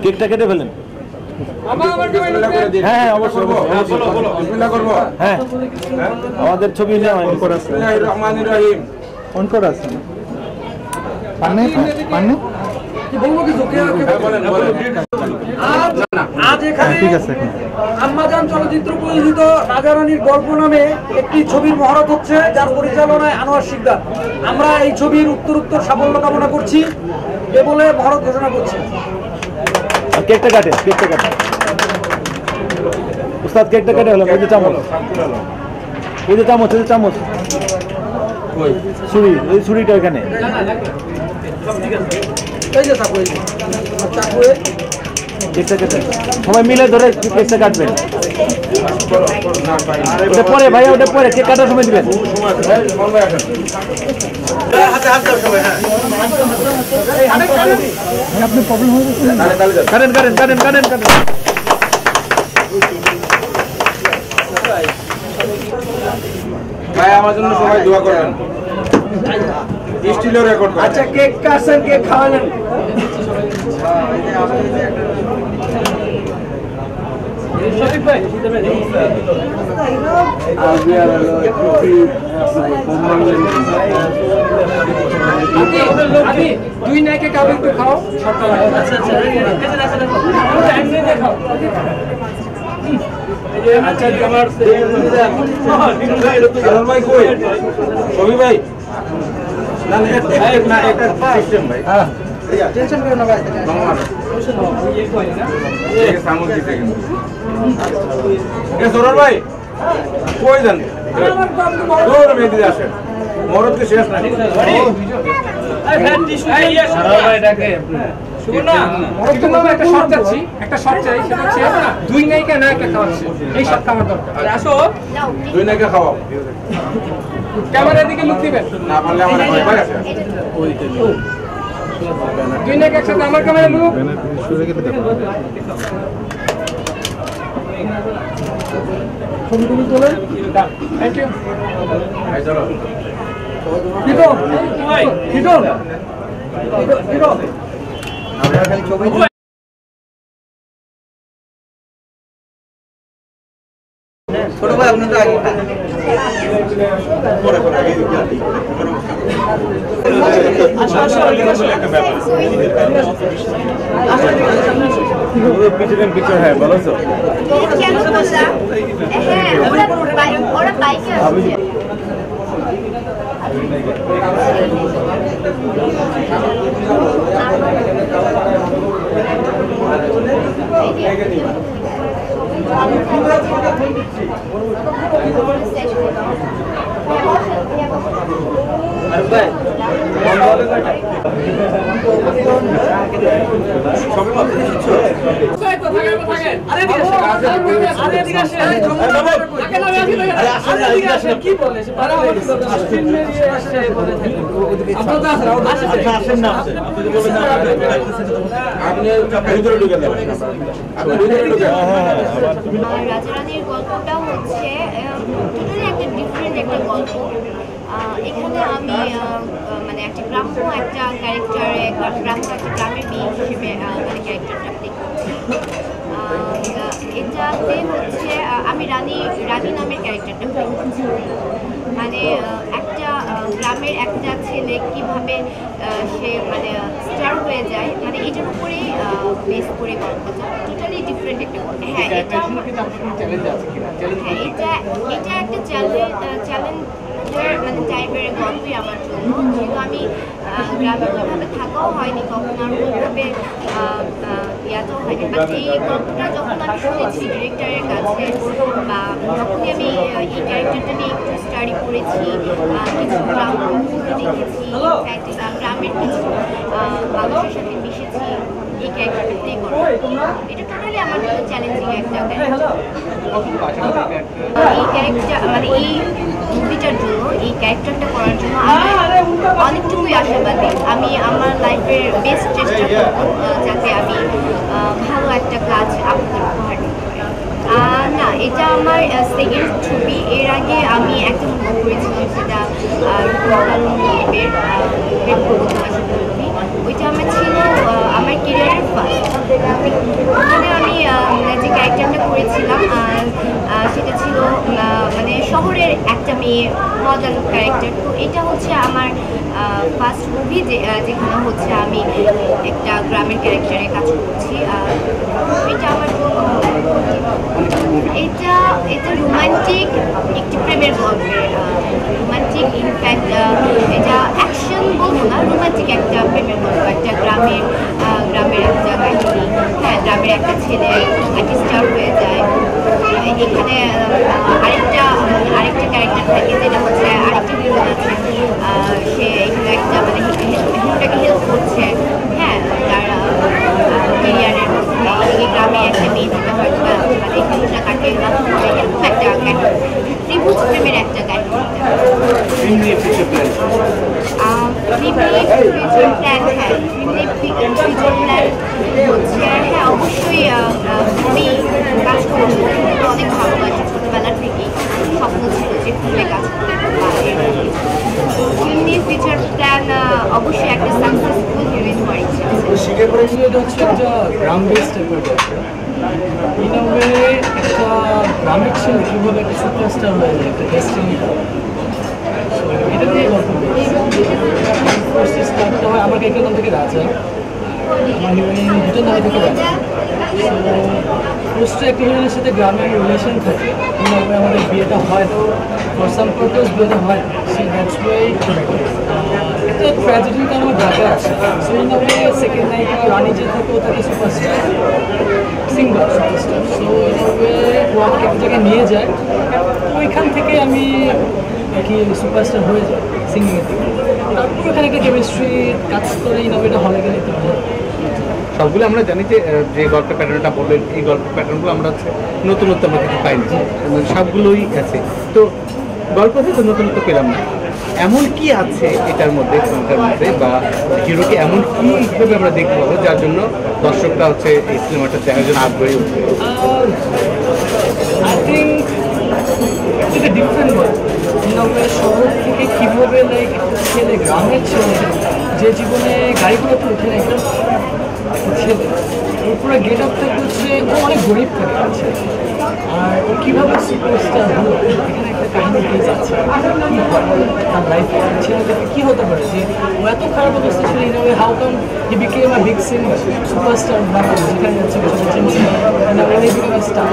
কেকটা কেটে ফেলেন। হ্যাঁ অবশ্যই হ্যাঁ আমাদের ছবি অন করা আছে পান্নে পান্নে আজ এখানে আম্মাজান চলচ্চিত্র পরিচালিত রাজা রানীর গল্প নামে একটি ছবির মহরত হচ্ছে, যার পরিচালনায় আনোয়ার শিকদার। আমরা এই ছবির উত্তরোত্তর সাফল্য কামনা করছি এ বলে মহরত ঘোষণা করছি। কেকটা কাটে উস্তাদ কেকটা কেটে হলো। ওই যে চামচ ছুরি, ওই ছুরিটা ওইখানে কেকটা কেটে সবাই মিলে ধরে কেকটা কাটবেন। ওটা পরে ভাইয়া, ওটা পরে কেক কাটার সময় দিবেন। আপনি প্রবলেম হয়ে গেছে কাটেন ভাই আমার জন্য সবাই দোয়া করেন। স্টিলের রেকর্ড। আচ্ছা কেক কাটছেন, কেক খাওয়ালেন। দুই নাইকে কাবে একটু খাও। আচ্ছা আমার ভাই কই ছবি ভাই না একটা সিস্টেম ভাই টেনশন করো না ভাই। সামুদ দিতে কিন্তু এ সরল ভাই কই যান দূর মেহেদি আসেন মরদকে শেষ না একটা শর্ট চাই, সেটা হচ্ছে দুই নায়িকা না একটা খাওয়াচ্ছে, এই শর্ট খাওয়ার দরকার। আসো দুই নাকি খাওয়াও, ক্যামেরার দিকে লুক দিবেন না পারলে আমার ভয় আছে। দুই নায়িকা একসাথে আমার ক্যামেরা লুক। ছবি তুমি তোলেন। Thank you. চলো ছোট ভাই আপনাদের আগে পিছনে হ্যাঁ বলো তো ওরা বাইকে আসছে। রাজারানীর গল্পটা হচ্ছে টোটালি একটা ডিফারেন্ট একটা গল্প। এখানে আমি মানে একটা গ্রাম্য একটা ক্যারেক্টারে গ্রামের মেয়ে হিসেবে মানে ক্যারেক্টারটা প্লে করছি। এটাতে হচ্ছে আমি রানী নামের ক্যারেক্টারটা প্লে করছি। মানে একটা গ্রামের একটা ছেলে কিভাবে সে মানে স্টার হয়ে যায়, মানে এটার উপরেই বেস করে গল্পটা। টোটালি ডিফারেন্ট একটা গল্প। হ্যাঁ এটা একটা চ্যালেঞ্জের মানে টাইপের গল্পই আমার জন্য, যেহেতু আমি গ্রামে ওইভাবে থাকাও হয়নি কখনো, আর ওইভাবে ইয়াতেও হয়নি। বাট এই গল্পটা যখন আমি শুনেছি ডিরেক্টরের কাছে, বা যখনই আমি এই ক্যারেক্টারটা নিয়ে একটু স্টাডি করেছি, কিছু গ্রাম্য মুহূর্ত দেখেছি, গ্রামের কিছু মানুষের সাথে মিশেছি এই ক্যারেক্টারটা প্লে করা, এটা টোটালি আমার জন্য চ্যালেঞ্জিং একটা ক্যারেক্টার। এই ক্যারেক্টার মানে এই মুভিটার জন্য, এই ক্যারেক্টারটা করার জন্য আমি অনেকটুকুই আশাবাদী। আমি আমার লাইফের বেস্ট চেষ্টা করব যাতে আমি ভালো একটা কাজ আপনাদের উপহার দিতে পারি। না, এটা আমার সেকেন্ড ছবি। এর আগে আমি একটা মুভি করেছিলাম, সেটা ওইটা আমার ছিল আমার কেরিয়ারের ফার্স্ট। ফানি মজার ক্যারেক্টার। তো এটা হচ্ছে আমার ফার্স্ট মুভি যেখানে হচ্ছে আমি একটা গ্রামের ক্যারেক্টারে কাজ করছি। এটা আমার জন্য এটা রোমান্টিক একটি প্রেমের গল্পের রোমান্টিক ইনফ্যাক্ট এটা অ্যাকশন বলবো না, রোমান্টিক একটা প্রেমের গল্প, একটা গ্রামের একটা কাহিনী। হ্যাঁ, গ্রামের একটা ছেলে একটা স্টার হয়ে যায়। এখানে আরেকটা ক্যারেক্টার থাকে যেটা হচ্ছে আরেকটা ভিলেন আছে, সে এখানে একটা মানে হিরোটাকে হেল্প করছে। হ্যাঁ, তার ক্যারিয়ারের মধ্যে এই গ্রামে একটা মেয়ে যেটা হয়তো মানে হিরোটা তাকে এরকম একটা ত্রিভুজ প্রেমের একটা কাহিনী। হ্যাঁ, অবশ্যই আমি কাজ করবো, অনেক ভালোবাসি, ছোটবেলা থেকেই স্বপ্ন ছিল যে ফিল্মে কাজ করতে। ফিল্ম নিয়ে ফিউচার প্ল্যান অবশ্যই একটা সাকসেসফুল হিরোইন হওয়ার ইচ্ছা আছে। এটা হচ্ছে একটা গ্রাম বেসড একটা গ্রামের ছেলে কীভাবে একটা সুপারস্টার হয়ে যায়, একটা ডেস্টিনি। এটা নিয়ে গল্প স্টার্টটা হয় আমার কেকের নাম থেকে রাজা, আমার হিরোইন দুজন নামে থেকে রাজা। পোস্টে একটা হিরোইনের সাথে গ্রামের রিলেশন থাকে, এইভাবে আমাদের বিয়েটা হয়, ফর সাম পারপাস বিয়েটা হয়। সো দ্যাটস ওয়াই একটা ট্র্যাজেডির কারণে আমার ঢাকা আছে। সো এইভাবে সেকেন্ড নাইটে রানি যে থাকে ও থাকে সুপারস্টার, সিঙ্গার সুপারস্টার। সো এইভাবে ও আমাকে এক জায়গায় নিয়ে যায়, ওইখান থেকে আমি কি সুপারস্টার হয়ে যায় সিঙ্গিংয়ের দিকে। তারপর ওখানে একটা কেমিস্ট্রি কাজ করে এইভাবে এটা হলে গেলে তো ভালো। সবগুলো আমরা জানি যে গল্পের প্যাটার্নটা বললেন, এই গল্পের প্যাটার্নগুলো আমরা হচ্ছে নতুনত্ব আমরা কিছু পাইনি, সবগুলোই আছে। তো গল্প থেকে নতুনত্ব পেলাম না, এমন কি আছে এটার মধ্যে বা হিরোকে এমন কীভাবে আমরা দেখতে পাবো যার জন্য দর্শকরা হচ্ছে এই সিনেমাটা দেখার জন্য আগ্রহী উঠবে? আই থিঙ্ক এটা ডিফারেন্ট ওয়ার্ড। শহর থেকে কীভাবে লাইক ছেলে, গ্রামের ছেলে যে জীবনে গাড়িগুলোতে উঠে নেয় ছেলে, ওর পুরো গেট আপ থেকে হচ্ছে ও অনেক গরিব থাকে আছে, আর ও কীভাবে সুপারস্টার হলো এখানে একটা কাহিনী পেজ আছে। কী হয় তার লাইফে ছেলেটাকে কী হতে পারে যে ও এত খারাপ অবস্থা ছিল, in way how come he became a big superstar Bangladesh, যেখানে হচ্ছে স্টার।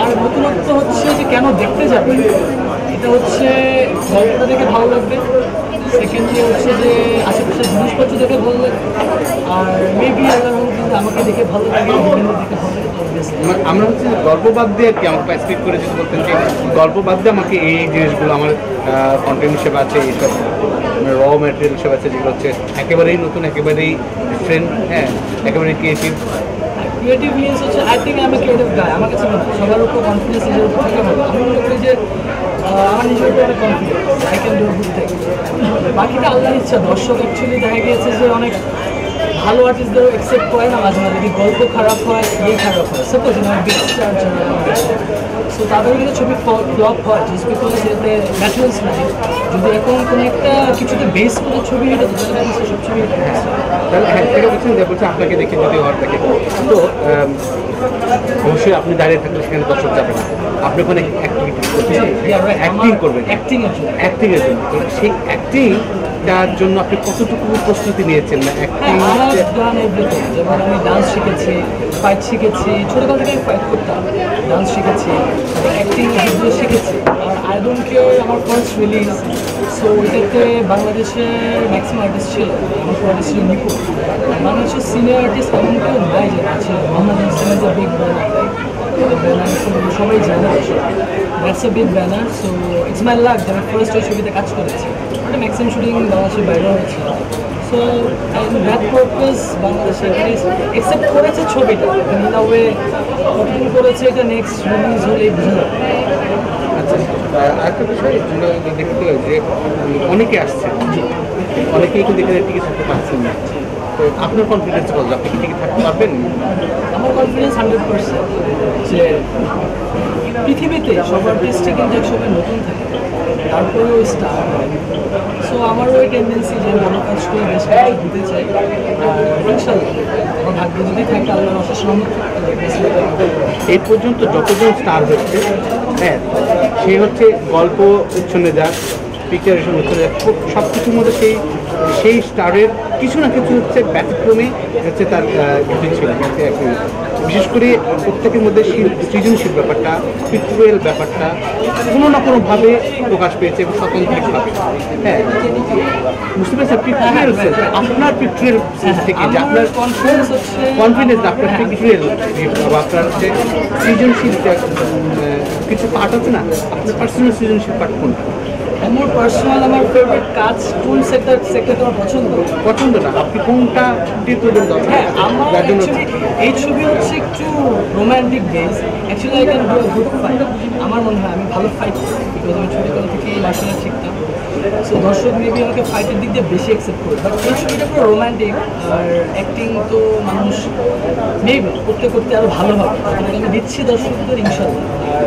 আর নতুনত্ব হচ্ছে যে কেন দেখতে যাবে, এটা হচ্ছে গল্পটা দেখে ভালো লাগবে। সেকেন্ডলি হচ্ছে যে আশেপাশের জিনিসপত্র দেখে ভালো লাগবে, আর মেবি আল্লাহ কিন্তু আমাকে দেখে ভালো লাগে, দেখে ভালো লাগে। আমরা হচ্ছে গল্প বাদ দিয়ে আর কি আমাকে স্ক্রিপ করে যদি বলতেন যে গল্প বাদ দিয়ে আমাকে এই জিনিসগুলো আমার কন্টেন্ট হিসেবে আছে, এইসব র ম্যাটেরিয়াল হিসেবে আছে যেগুলো হচ্ছে একেবারেই নতুন, একেবারেই ডিফারেন্ট, হ্যাঁ একেবারেই ক্রিয়েটিভ। ক্রিয়েটিভ মিনস হচ্ছে আই থিঙ্ক আমি ক্রিয়েটিভ গাই, আমার কাছে সবার উপর কনফিডেন্স নিজের উপর থাকে ভালো। আমি মনে করি যে আমার নিজের উপর অনেক confidence, I can do good thing. বাকিটা আল্লাহর ইচ্ছা। দর্শক অ্যাকচুয়ালি দেখা গিয়েছে যে অনেক ভালো আর্টিস্টদেরও অ্যাকসেপ্ট করে না মাঝে মাঝে, যদি গল্প খারাপ হয় ইয়ে খারাপ হয়। সাপোজ বিগ স্টার যারা, সো তাদের কিন্তু ছবি ফ্লপ হয় জাস্ট বিকজ এতে ম্যাটেরিয়ালস নাই। যদি এখন কোনো একটা কিছুতে বেস করে ছবি এটা তো সব ছবি তাহলে হ্যাঁ সেটা বলছেন যে বলছে আপনাকে দেখে যদি হওয়ার থাকে, তো অবশ্যই আপনি দাঁড়িয়ে থাকলে সেখানে দর্শক যাবে না, আপনি ওখানে অ্যাক্টিং করবেন, অ্যাক্টিংয়ের জন্য। তো সেই অ্যাক্টিংটার জন্য আপনি কতটুকু প্রস্তুতি নিয়েছেন? না অ্যাক্টিং যেমন আমি ডান্স শিখেছি, ফাইট শিখেছি, ছোটোকাল থেকে আমি ফাইট করতাম, ডান্স শিখেছি, অ্যাক্টিং শিখেছি। আর আই ডোন্ট কেয়ার আমার ফার্স্ট রিলিজ, সো এটাতে বাংলাদেশের ম্যাক্সিমাম আর্টিস্ট ছিল, আমার আর্টিস্ট ছিল নিপুণ। বাংলাদেশের সিনিয়র আর্টিস্ট এমন কেউ নাই যে না ছিল। Mohammad Hossain is a big banner, সবাই জানে, that's a big banner. So it's my lakh যে আমি ফার্স্ট ওই ছবিতে কাজ করেছি। ওটা ম্যাক্সিমাম শুটিং বাংলাদেশের বাইরেও হয়েছিল। সো দ্যাট পারপাস বাংলাদেশে অ্যাকসেপ্ট করেছে ছবিটা, ইন আ ওয়ে কতদিন করেছে এটা নেক্সট রিলিজ হলেই বুঝে যাবে। আচ্ছা, আরেকটা বিষয় আমরা দেখতে পাই যে অনেকে আসছে, অনেকেই কিন্তু এখানে টিকে থাকতে পারছেন না। তো আপনার কনফিডেন্স কত, আপনি কি টিকে থাকতে পারবেন? আমার কনফিডেন্স 100% যে পৃথিবীতে সব আর্টিস্টই কিন্তু একসময় নতুন থাকে, তারপরেও স্টার হয়। সো আমারও ওই টেন্ডেন্সি যে ভালো কাজ করে বেশ কিছু দিতে চাই, আর ইনশাল্লাহ ভাগ্য যদি থাকে আল্লাহর অশেষ রহমত এই পর্যন্ত যতজন স্টার হচ্ছে, হ্যাঁ, সে হচ্ছে গল্প উচ্ছনে যাক, পিকচারেশন উচ্ছনে যাক, সব কিছুর মধ্যে সেই স্টারের কিছু না কিছু হচ্ছে ব্যতিক্রমে হচ্ছে তার কিছু ছিল। বিশেষ করে প্রত্যেকের মধ্যে সৃজনশীল ব্যাপারটা, পিকচুয়াল ব্যাপারটা কোনো না কোনোভাবে প্রকাশ পেয়েছে এবং স্বতন্ত্রিকভাবে। হ্যাঁ, বুঝতে পেরেছেন? পিকচুয়াল আপনার পিকচুয়াল থেকে যে আপনার কনফিডেন্স, আপনার পিকচুয়াল বা আপনার যে সৃজনশীল কিছু পার্ট আছে না, আপনার পার্সোনাল সৃজনশীল পার্ট কোনটা? আমার পার্সোনাল আমার ফেভারিট কাজ কোন সেক্টর আমার পছন্দ না, আপনি কোনটা দিয়ে তুলবেন দরকার? হ্যাঁ, আমার এই ছবি হচ্ছে একটু romantic base. Actually I can do a good fight. আমার মনে হয় আমি ভালো ফাইট করি, বিকজ আমি ছোটোবেলা থেকে মার্শাল আর্ট শিখতাম। সো দর্শক মেবি আমাকে ফাইটের দিক দিয়ে বেশি অ্যাকসেপ্ট করে, বাট এই ছবিটা পুরো রোম্যান্টিক। আর অ্যাক্টিং তো মানুষ মেবি করতে করতে আরও ভালো হবে, আমি দিচ্ছি দর্শকদের ইনশাল্লাহ। আর